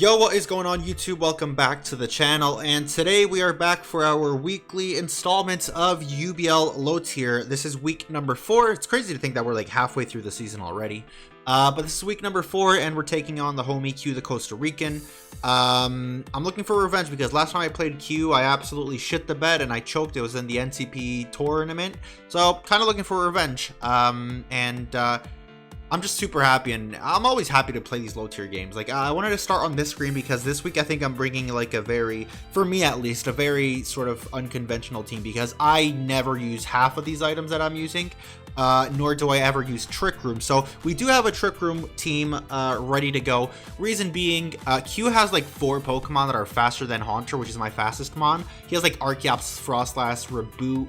Yo, what is going on YouTube? Welcome back to the channel, and today we are back for our weekly installments of UBL low tier. This is week number 4. It's crazy to think that we're like halfway through the season already. But this is week number 4, and we're taking on the homie QTheCostaRican. I'm looking for revenge because last time I played Q, I absolutely shit the bed and I choked. It was in the NCP tournament, so kind of looking for revenge. I'm just super happy, and I'm always happy to play these low tier games. Like, I wanted to start on this screen because this week I think I'm bringing like a very, for me at least, a very sort of unconventional team because I never use half of these items that I'm using, nor do I ever use Trick Room. So we do have a Trick Room team ready to go. Reason being, Q has like 4 Pokemon that are faster than Haunter, which is my fastest Mon. He has like Archeops, Frostlass, Reboot,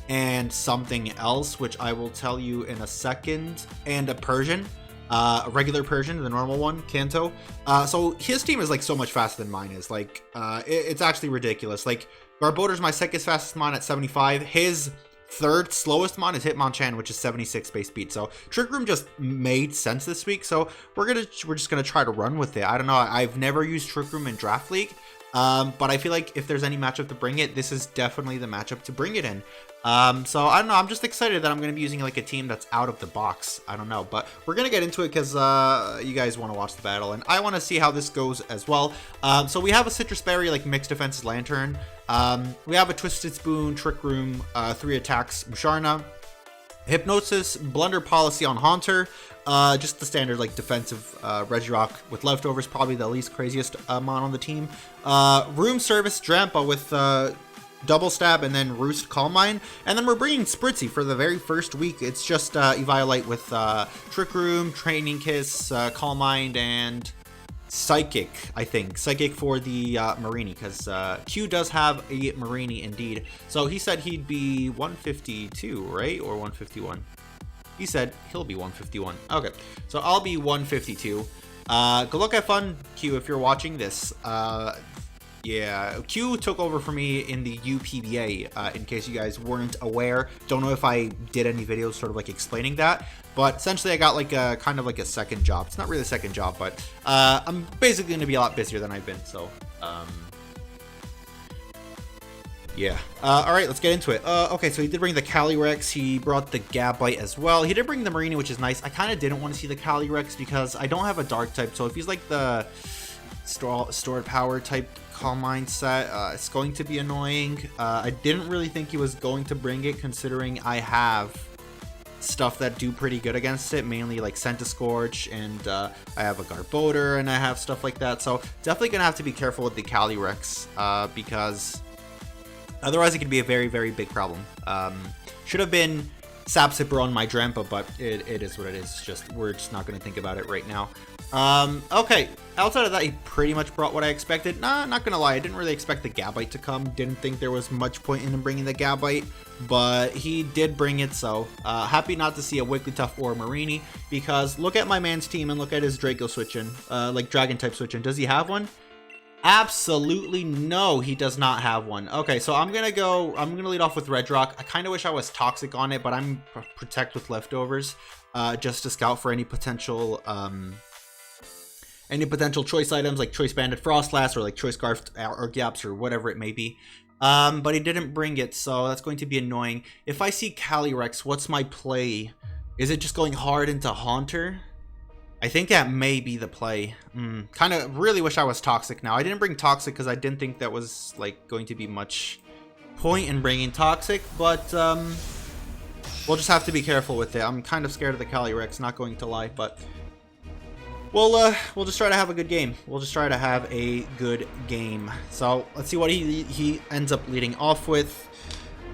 and something else, which I will tell you in a second, and a Persian, a regular Persian, the normal one, Kanto. So his team is like so much faster than mine is. Like, it's actually ridiculous. Like, Garbodor's my second fastest Mon at 75. His third slowest Mon is Hitmonchan, which is 76 base speed. So Trick Room just made sense this week. So we're just gonna try to run with it. I don't know. I've never used Trick Room in Draft League. But I feel like if there's any matchup to bring it, this is definitely the matchup to bring it in. So I don't know, I'm just excited that I'm going to be using like a team that's out of the box. I don't know, but we're going to get into it because you guys want to watch the battle and I want to see how this goes as well. So we have a Citrus Berry, like Mixed Defenses Lantern. We have a Twisted Spoon, Trick Room, 3 attacks, Musharna, Hypnosis, Blunder Policy on Haunter, just the standard like defensive Regirock with Leftovers, probably the least craziest Mon on the team. Room Service Drampa with Double Stab and then Roost Calm Mind, and then we're bringing Spritzee for the very first week. It's just Eviolite with Trick Room, Training Kiss, Calm Mind, and Psychic, I think. Psychic for the Marini, because Q does have a Marini indeed. So he said he'd be 152, right? Or 151? He said he'll be 151. Okay, so I'll be 152. Good luck, have fun, Q, if you're watching this. Yeah, Q took over for me in the UPBA, in case you guys weren't aware. Don't know if I did any videos sort of like explaining that, but essentially I got like a kind of like a second job. It's not really a second job, but I'm basically going to be a lot busier than I've been, so yeah. All right, let's get into it. Okay, so he did bring the Calyrex. He brought the Gabite as well. He did bring the Marini, which is nice. I kind of didn't want to see the Calyrex because I don't have a dark type, so if he's like the stored power type Calm Mind set, it's going to be annoying. I didn't really think he was going to bring it considering I have stuff that do pretty good against it, mainly like Scorch, and I have a Garbodor and I have stuff like that, so definitely gonna have to be careful with the Calyrex because otherwise it could be a very, very big problem. Should have been Sap Sipper on my Drampa, but it is what it is. We're just not going to think about it right now. Okay, outside of that, he pretty much brought what I expected. Nah, not gonna lie, I didn't really expect the Gabite to come. Didn't think there was much point in him bringing the Gabite, but he did bring it, so happy not to see a Wigglytuff or a Marini, because look at my man's team and look at his Draco switching, like Dragon type switching. Does he have one? Absolutely no, he does not have one. Okay, so I'm gonna lead off with Regirock. I kind of wish I was Toxic on it, but I'm Protect with Leftovers, just to scout for any potential choice items like Choice Banded Frostlass or like Choice Scarfed Archeops or whatever it may be. But he didn't bring it, so that's going to be annoying. If I see Calyrex, what's my play? Is it just going hard into Haunter? I think that may be the play. Kind of really wish I was Toxic now. I didn't bring Toxic because I didn't think that was like going to be much point in bringing Toxic, but we'll just have to be careful with it. I'm kind of scared of the Calyrex, not going to lie, but we'll just try to have a good game. We'll just try to have a good game. So let's see what he ends up leading off with.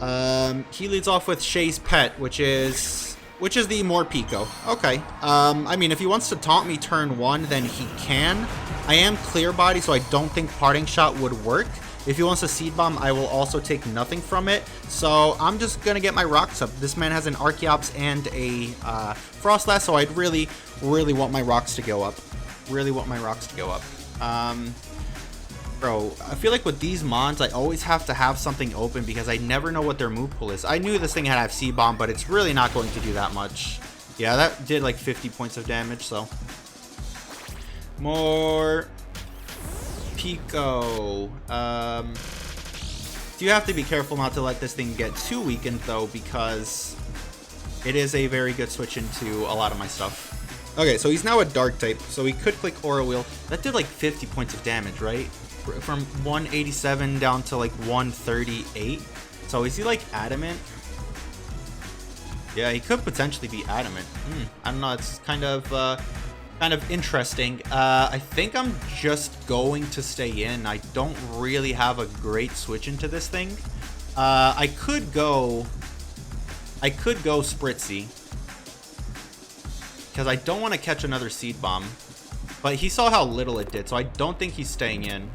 He leads off with Shay's Pet, which is the Morpeko. Okay. I mean, if he wants to taunt me turn 1, then he can. I am Clear Body, so I don't think Parting Shot would work. If he wants a Seed Bomb, I will also take nothing from it. So I'm just gonna get my rocks up. This man has an Archeops and a Frostlass, so I'd really, really want my rocks to go up. Really want my rocks to go up. Bro, I feel like with these Mons, I always have to have something open because I never know what their move pool is. I knew this thing had to have Seed Bomb, but it's really not going to do that much. Yeah, that did like 50 points of damage, so. More Pico. You have to be careful not to let this thing get too weakened though, because it is a very good switch into a lot of my stuff. Okay, so he's now a dark type, so he could click Aura Wheel. That did like 50 points of damage, right? From 187 down to like 138. So is he like adamant? Yeah, he could potentially be adamant. I don't know. It's kind of interesting. I think I'm just going to stay in. I don't really have a great switch into this thing. I could go Spritzee, because I don't want to catch another Seed Bomb. But he saw how little it did, so I don't think he's staying in.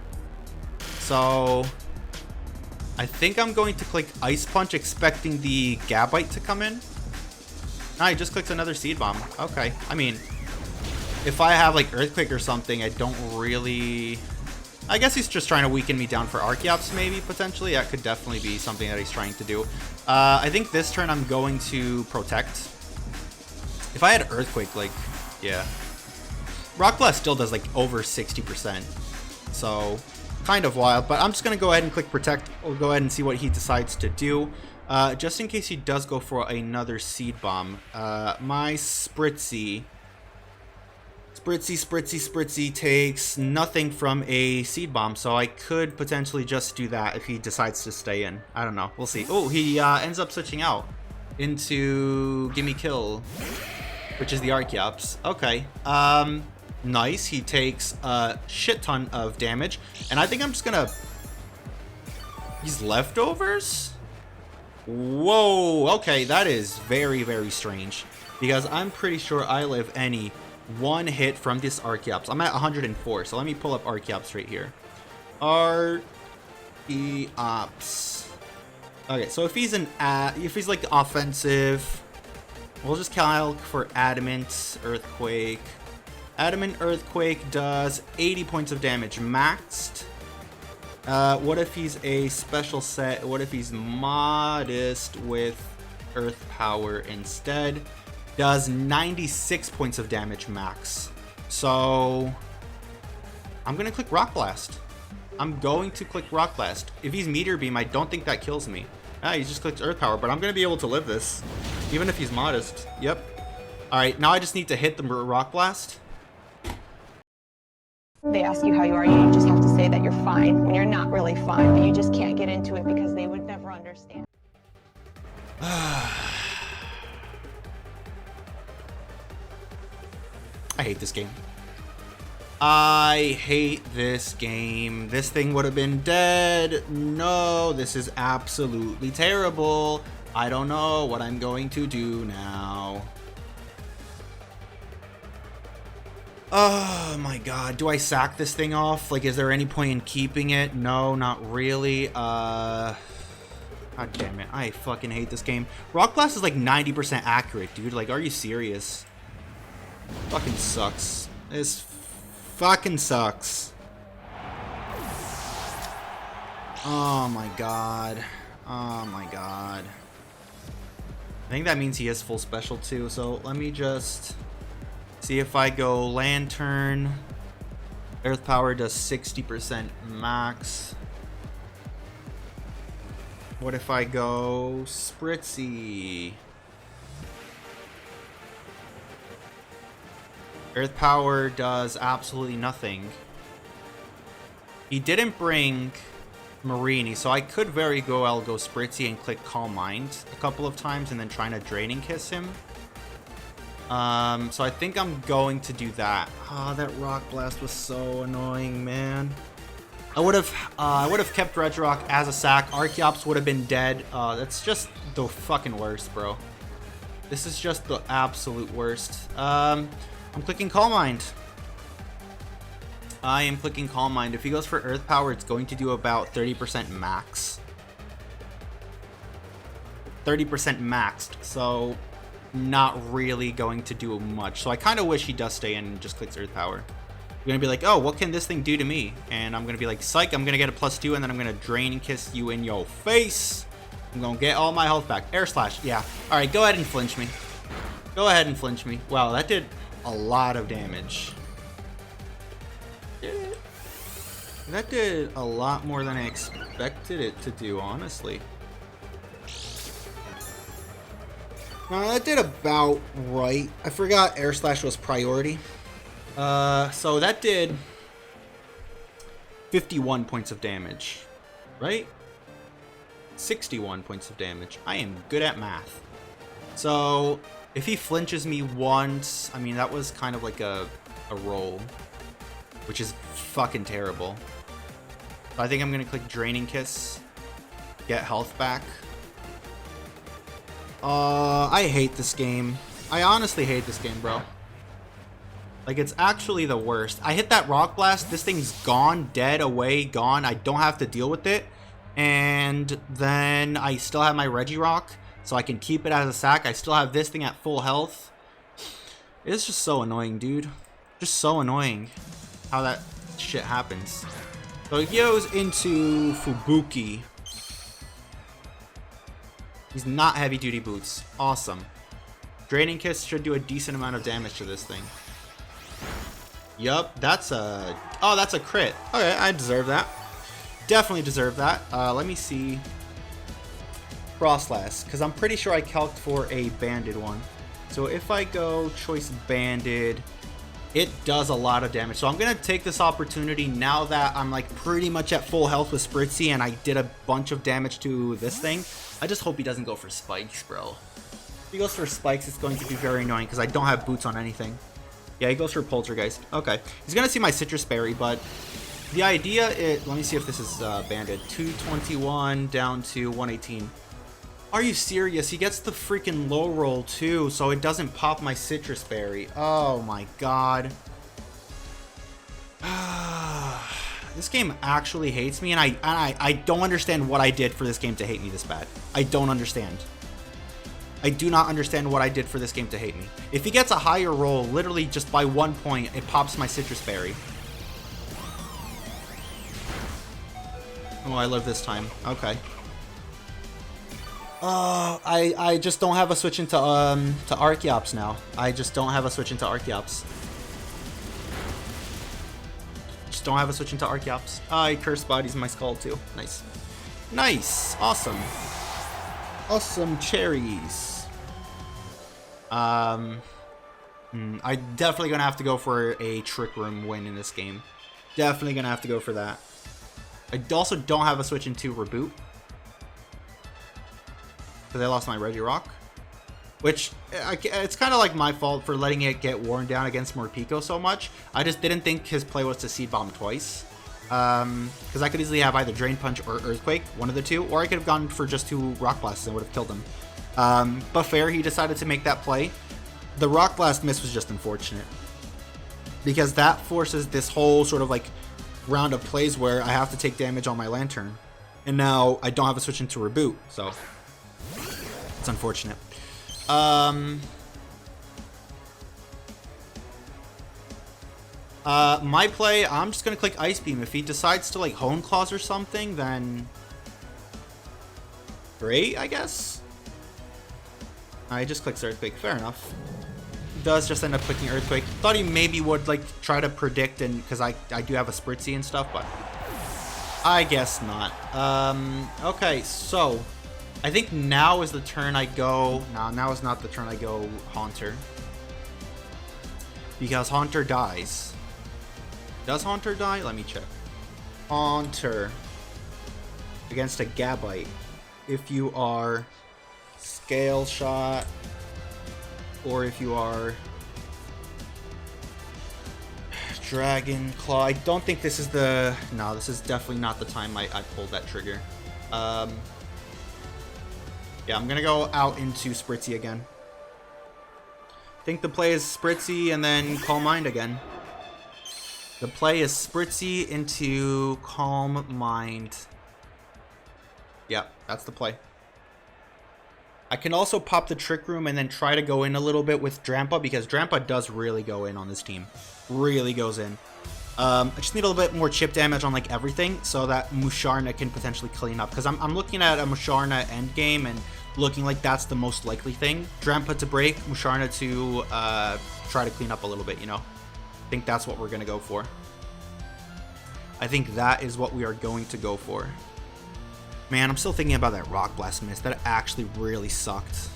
So I think I'm going to click Ice Punch, expecting the Gabite to come in. Nah, he just clicks another Seed Bomb. Okay. I mean, if I have like Earthquake or something, I don't really... I guess he's just trying to weaken me down for Archeops, maybe, potentially. That could definitely be something that he's trying to do. I think this turn I'm going to Protect. If I had Earthquake, like, yeah. Rock Blast still does like over 60%. So, kind of wild. But I'm just going to go ahead and click Protect. We'll go ahead and see what he decides to do. Just in case he does go for another Seed Bomb. My Spritzee takes nothing from a Seed Bomb, so I could potentially just do that if he decides to stay in. I don't know. We'll see. Oh, he ends up switching out into Gimme Kill, which is the Archeops. Okay. Nice. He takes a shit ton of damage, and I think I'm just gonna... He's Leftovers? Whoa. Okay, that is very, very strange, because I'm pretty sure I live any one hit from this Archeops. I'm at 104, so let me pull up Archeops right here. Archeops. Okay, so if he's like offensive, we'll just calc for Adamant Earthquake. Adamant Earthquake does 80 points of damage maxed. What if he's a special set? What if he's modest with Earth Power instead? Does 96 points of damage max. So I'm gonna click Rock Blast. If he's Meteor Beam, I don't think that kills me. He just clicks Earth Power, but I'm gonna be able to live this, even if he's modest. Yep. All right, now I just need to hit the Rock Blast. They ask you how you are, you just have to say that you're fine when you're not really fine, but you just can't get into it because they would never understand. I hate this game. I hate this game. This thing would have been dead. No, this is absolutely terrible. I don't know what I'm going to do now. Oh my god. Do I sack this thing off? Like, is there any point in keeping it? No, not really. God damn it. I fucking hate this game. Rock Blast is like 90% accurate, dude. Like, are you serious? Fucking sucks. This fucking sucks. Oh my god. Oh my god. I think that means he has full special too, so let me just see if I go Lantern. Earth Power does 60% max. What if I go Spritzee? Earth Power does absolutely nothing. He didn't bring Marini, so I could very well go Spritzee and click Calm Mind a couple of times and then trying to Draining Kiss him. So I think I'm going to do that. Oh, that Rock Blast was so annoying, man. I would have kept Regirock as a sack. Archeops would have been dead. That's just the fucking worst, bro. This is just the absolute worst. I'm clicking Calm Mind. I am clicking Calm Mind. If he goes for Earth Power, it's going to do about 30% max. 30% maxed, so not really going to do much. So I kind of wish he does stay in and just clicks Earth Power. You're going to be like, oh, what can this thing do to me? And I'm going to be like, psych, I'm going to get a +2, and then I'm going to Drain and Kiss you in your face. I'm going to get all my health back. Air Slash, yeah. All right, go ahead and flinch me. Go ahead and flinch me. Wow, that did a lot of damage. That did a lot more than I expected it to do, honestly. That did about right. I forgot Air Slash was priority. So that did 51 points of damage, right? 61 points of damage. I am good at math. So if he flinches me once, I mean, that was kind of like a roll, which is fucking terrible. I think I'm gonna click Draining Kiss, get health back. I hate this game. I honestly hate this game, bro. Like, it's actually the worst. I hit that Rock Blast, this thing's gone, dead, away, gone. I don't have to deal with it. And then I still have my Regirock, so I can keep it as a sack. I still have this thing at full health. It's just so annoying, dude. Just so annoying how that shit happens. So he goes into Fubuki. He's not heavy duty boots. Awesome. Draining Kiss should do a decent amount of damage to this thing. Yup, that's a... Oh, that's a crit. Okay, I deserve that. Definitely deserve that. Let me see. Frostlass, because I'm pretty sure I calced for a banded one. So if I go choice banded, it does a lot of damage. So I'm going to take this opportunity now that I'm like pretty much at full health with Spritzee and I did a bunch of damage to this thing. I just hope he doesn't go for spikes, bro. If he goes for spikes, it's going to be very annoying because I don't have boots on anything. Yeah, he goes for Poltergeist. Okay. He's going to see my Citrus Berry, but the idea is... Let me see if this is banded. 221 down to 118. Are you serious? He gets the freaking low roll too, so it doesn't pop my Citrus Berry. Oh my god. This game actually hates me, and I don't understand what I did for this game to hate me this bad. I don't understand. I do not understand what I did for this game to hate me. If he gets a higher roll, literally just by 1 point, it pops my Citrus Berry. Oh, I live this time. Okay. I just don't have a switch into to Archeops now. I just don't have a switch into Archeops. Just don't have a switch into Archeops. I Curse Bodies my skull too. Nice. Nice. Awesome. Awesome cherries. I'm definitely gonna have to go for a Trick Room win in this game. Definitely gonna have to go for that. I also don't have a switch into Reboot, because I lost my Regirock, which it's kind of like my fault for letting it get worn down against Morpeko so much. I just didn't think his play was to Seed Bomb twice, because I could easily have either Drain Punch or Earthquake, one of the two, or I could have gone for just 2 Rock Blasts and would have killed him. But fair, he decided to make that play. The Rock Blast miss was just unfortunate, because that forces this whole sort of like round of plays where I have to take damage on my Lantern, and now I don't have a switch into Reboot, so it's unfortunate. My play, I'm just gonna click Ice Beam. If he decides to like Hone Claws or something, then great, I guess. I just clicks Earthquake. Fair enough. Does just end up clicking Earthquake. Thought he maybe would like try to predict, and because I do have a Spritzee and stuff, but I guess not. Okay, so I think now is the turn I go... No, now is not the turn I go Haunter, because Haunter dies. Does Haunter die? Let me check. Haunter against a Gabite. If you are Scale Shot, or if you are Dragon Claw. I don't think this is the... No, this is definitely not the time I pulled that trigger. Yeah, I'm gonna go out into Spritzee again. I think the play is Spritzee and then Calm Mind again. The play is Spritzee into Calm Mind. Yeah, that's the play. I can also pop the Trick Room and then try to go in a little bit with Drampa, because Drampa does really go in on this team. Really goes in. I just need a little bit more chip damage on like everything so that Musharna can potentially clean up, because I'm looking at a Musharna endgame and looking like that's the most likely thing. Drampa to break, Musharna to try to clean up a little bit, you know. I think that's what we're going to go for. I think that is what we are going to go for. Man, I'm still thinking about that Rock Blast miss. That actually really sucked.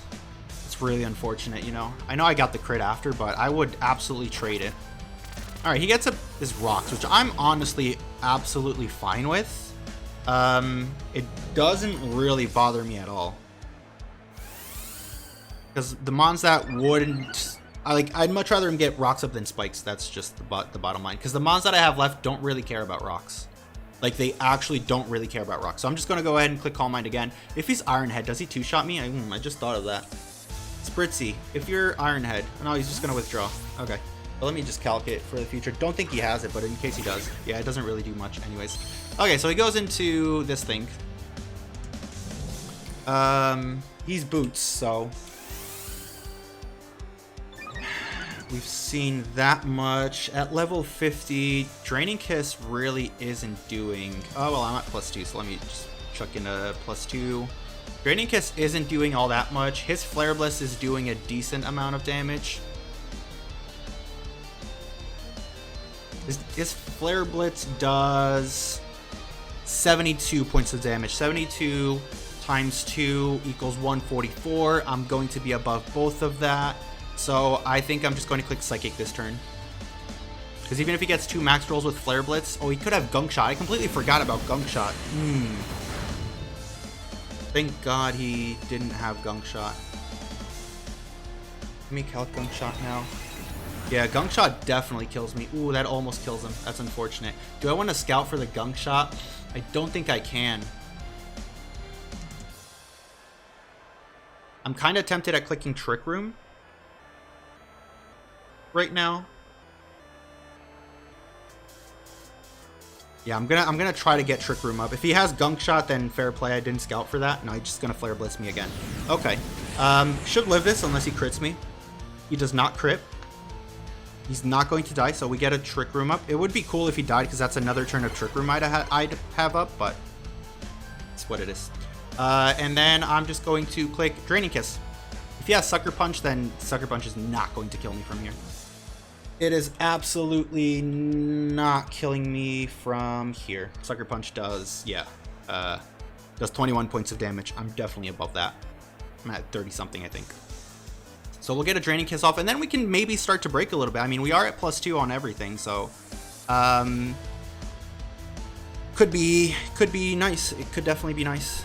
It's really unfortunate, you know. I know I got the crit after, but I would absolutely trade it. All right, he gets his rocks, which I'm honestly absolutely fine with. It doesn't really bother me at all. Because the mons that wouldn't... I'd much rather him get rocks up than spikes. That's just the bottom line. Because the mons that I have left don't really care about rocks. Like, they actually don't really care about rocks. So I'm just going to go ahead and click Calm Mind again. If he's Iron Head, does he two-shot me? I just thought of that. Spritzee, if you're Iron Head... No, he's just going to withdraw. Okay. But let me just calculate for the future. Don't think he has it, but in case he does. Yeah, it doesn't really do much anyways. Okay, so he goes into this thing. He's Boots, so... We've seen that much. At level 50, Draining Kiss really isn't doing... Oh, well, I'm at +2, so let me just chuck in a +2. Draining Kiss isn't doing all that much. His Flare Blitz is doing a decent amount of damage. His Flare Blitz does 72 points of damage. 72 times 2 equals 144. I'm going to be above both of that. So I think I'm just going to click Psychic this turn. Because even if he gets 2 max rolls with Flare Blitz... Oh, he could have Gunk Shot. I completely forgot about Gunk Shot. Thank God he didn't have Gunk Shot. Let me calc Gunk Shot now. Yeah, Gunk Shot definitely kills me. Ooh, that almost kills him. That's unfortunate. Do I want to scout for the Gunk Shot? I don't think I can. I'm kind of tempted at clicking Trick Room right now. Yeah, I'm gonna try to get Trick Room up. If he has Gunk Shot, then fair play. I didn't scout for that. No, he's just gonna Flare Blitz me again. Okay. Should live this unless he crits me. He does not crit. He's not going to die, so we get a Trick Room up. It would be cool if he died, because that's another turn of Trick Room I'd have up, but it's what it is. And then I'm just going to click Draining Kiss. If he has Sucker Punch, then Sucker Punch is not going to kill me from here. It is absolutely not killing me from here. Sucker Punch does, yeah, does 21 points of damage. I'm definitely above that. I'm at 30-something, I think. So we'll get a Draining Kiss off, and then we can maybe start to break a little bit. I mean, we are at +2 on everything, so could be nice. It could definitely be nice.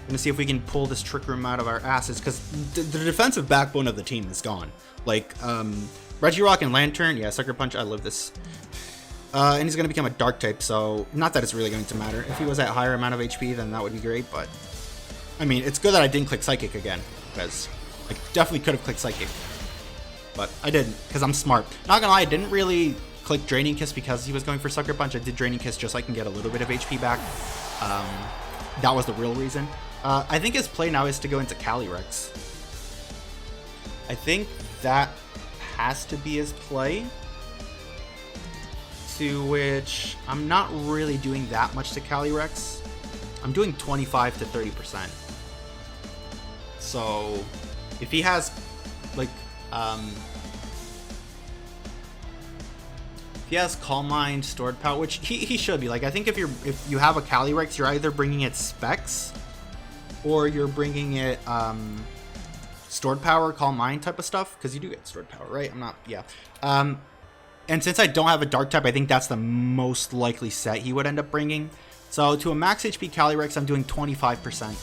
Gonna see if we can pull this Trick Room out of our asses, because the defensive backbone of the team is gone. Like Regirock and Lantern, yeah, Sucker Punch. I love this. And he's gonna become a Dark type, so not that it's really going to matter. If he was at a higher amount of HP, then that would be great, but. I mean, it's good that I didn't click Psychic again, because I definitely could have clicked Psychic. But I didn't, because I'm smart. Not gonna lie, I didn't really click Draining Kiss because he was going for Sucker Punch. I did Draining Kiss just so I can get a little bit of HP back. That was the real reason. I think his play now is to go into Calyrex. I think that has to be his play. To which I'm not really doing that much to Calyrex. I'm doing 25 to 30%. So if he has like if he has Calm Mind, Stored Power, which he should be. Like, I think if you have a Calyrex, you're either bringing it Specs or you're bringing it Stored Power, Calm Mind type of stuff, because you do get Stored Power, right? I'm not, yeah. And since I don't have a Dark type, I think that's the most likely set he would end up bringing. So to a max HP Calyrex, I'm doing 25%.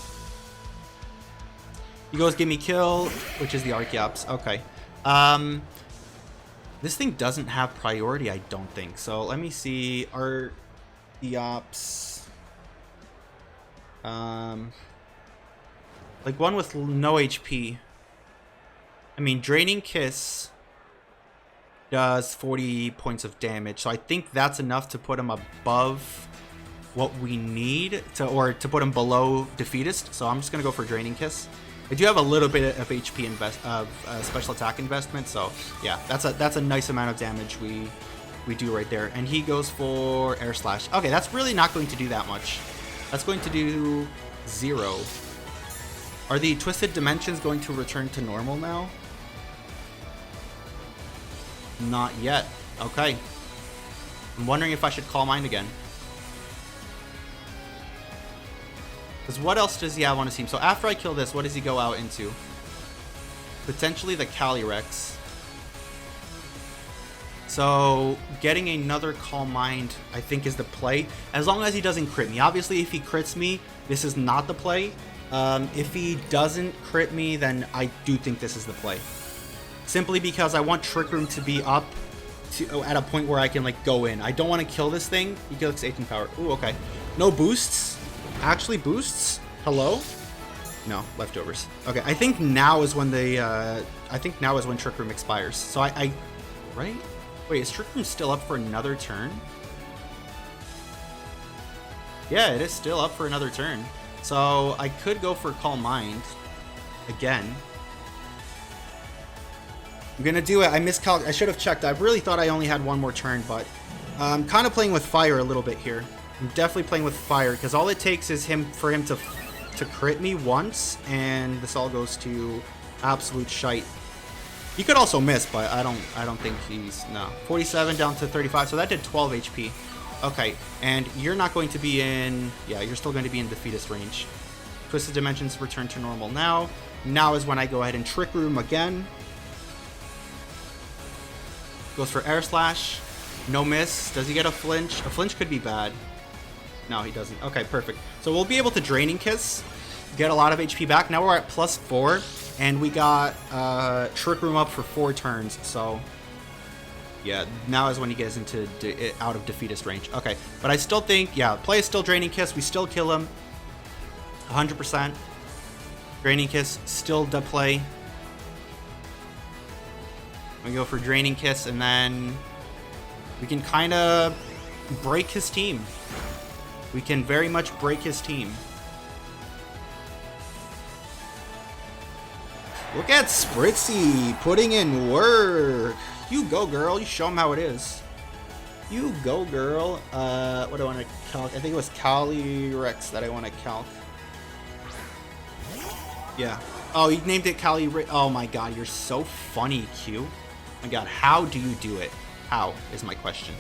He goes Give Me Kill, which is the Archeops. Okay. This thing doesn't have priority, I don't think. So let me see. Archeops. Like one with no HP. I mean, Draining Kiss does 40 points of damage. So I think that's enough to put him above what we need or to put him below Defeatist. So I'm just gonna go for Draining Kiss. I do have a little bit of HP special attack investment, so yeah, that's a nice amount of damage we do right there. And he goes for Air Slash. Okay, that's really not going to do that much. That's going to do 0. Are the Twisted Dimensions going to return to normal now? Not yet. Okay. I'm wondering if I should call mine again. Because what else does he have on his team? So after I kill this, what does he go out into? Potentially the Calyrex. So getting another Calm Mind, I think, is the play. As long as he doesn't crit me. Obviously, if he crits me, this is not the play. If he doesn't crit me, then I do think this is the play. Simply because I want Trick Room to be up to at a point where I can like go in. I don't want to kill this thing. He gets 18 power. Ooh, okay. No boosts. Actually boosts. Hello? No, leftovers. Okay, I think now is when Trick Room expires. So I right? Wait, is Trick Room still up for another turn? Yeah, it is still up for another turn. So I could go for Calm Mind again. I'm gonna do it. I should have checked. I really thought I only had one more turn, but I'm kind of playing with fire a little bit here. I'm definitely playing with fire because all it takes is for him to crit me once, and this all goes to absolute shite. He could also miss, but I don't think he's no. 47 down to 35, so that did 12 HP. Okay, and you're not going to be in. Yeah, you're still going to be in defeatist range. Twisted Dimensions return to normal now. Now is when I go ahead and Trick Room again. Goes for Air Slash. No miss. Does he get a flinch? A flinch could be bad. No, he doesn't. Okay, perfect. So we'll be able to Draining Kiss, get a lot of HP back. Now we're at +4, and we got Trick Room up for 4 turns. So yeah, now is when he gets into out of defeatist range. Okay, but I still think, yeah, play is still Draining Kiss. We still kill him 100%. Draining Kiss still the play. We go for Draining Kiss, and then we can kind of break his team. We can very much break his team. Look at Spritzee putting in work. You go, girl. You show him how it is. You go, girl. What do I want to calc? I think it was Calyrex that I want to calc. Yeah. Oh, he named it Calyrex. Oh my god, you're so funny, Q. Oh my god, how do you do it? How is my question.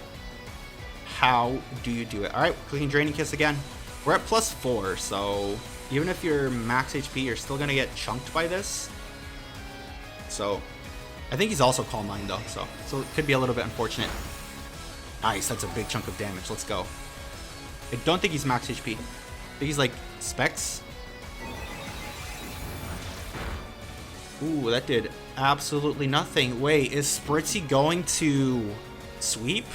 How do you do it? Alright, clicking Draining Kiss again. We're at +4, so even if you're max HP, you're still gonna get chunked by this. So I think he's also Calm Mind though, so it could be a little bit unfortunate. Nice, that's a big chunk of damage. Let's go. I don't think he's max HP. I think he's like Specs. Ooh, that did absolutely nothing. Wait, is Spritzee going to sweep?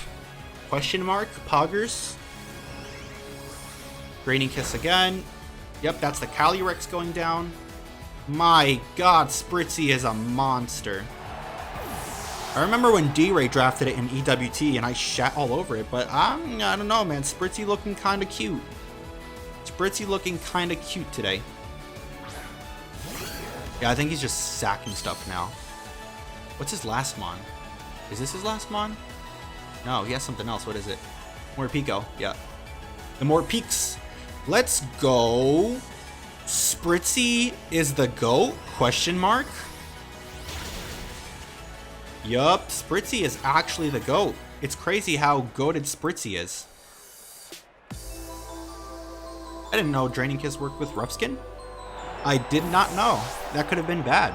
Question mark? Poggers? Draining Kiss again. Yep, that's the Calyrex going down. My god, Spritzee is a monster. I remember when D-Ray drafted it in EWT and I shat all over it, but I don't know, man. Spritzee looking kind of cute. Spritzee looking kind of cute today. Yeah, I think he's just sacking stuff now. What's his last mon? Is this his last mon? No, he has something else. What is it? More Pico. Yeah. The more peaks. Let's go. Spritzee is the GOAT? Question mark? Yup, Spritzee is actually the GOAT. It's crazy how goated Spritzee is. I didn't know Draining Kiss worked with Rough Skin. I did not know. That could have been bad.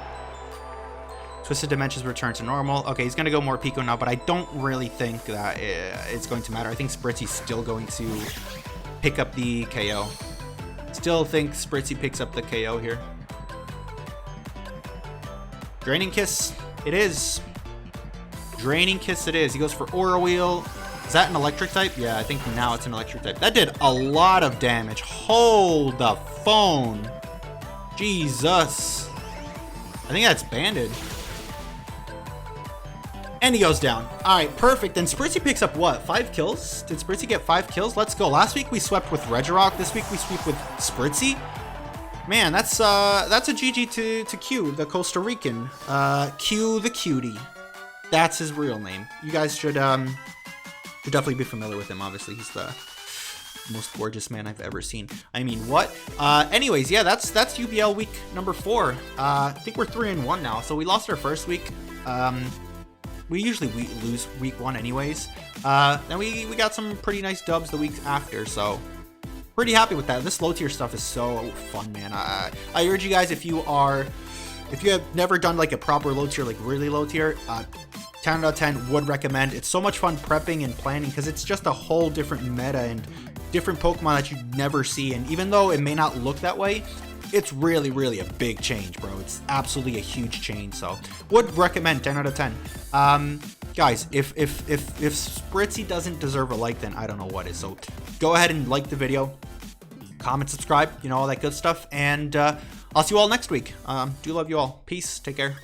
Twisted Dimensions return to normal. Okay, he's going to go more Pico now, but I don't really think that it's going to matter. I think Spritzee's still going to pick up the KO. Still think Spritzee picks up the KO here. Draining Kiss, it is. Draining Kiss it is. He goes for Aura Wheel. Is that an electric type? Yeah, I think now it's an electric type. That did a lot of damage. Hold the phone. Jesus. I think that's banded. And he goes down. Alright, perfect. Then Spritzee picks up what? 5 kills? Did Spritzee get 5 kills? Let's go. Last week we swept with Regirock. This week we sweep with Spritzee. Man, that's a GG to Q, the Costa Rican. Q the Cutie. That's his real name. You guys should definitely be familiar with him. Obviously, he's the most gorgeous man I've ever seen. I mean, what? Anyways, yeah, that's UBL week number 4. I think we're 3-1 now. So we lost our first week. we usually lose week 1 anyways. Then we got some pretty nice dubs the week after, so pretty happy with that. This low tier stuff is so fun, man. I urge you guys, if you have never done like a proper low tier, like really low tier, 10 out of 10 would recommend. It's so much fun prepping and planning because it's just a whole different meta and different Pokemon that you'd never see. And even though it may not look that way, it's really, really a big change, bro. It's absolutely a huge change. So would recommend 10 out of 10. Guys, if Spritzee doesn't deserve a like, then I don't know what is. So go ahead and like the video, comment, subscribe, you know, all that good stuff. And I'll see you all next week. Do love you all. Peace. Take care.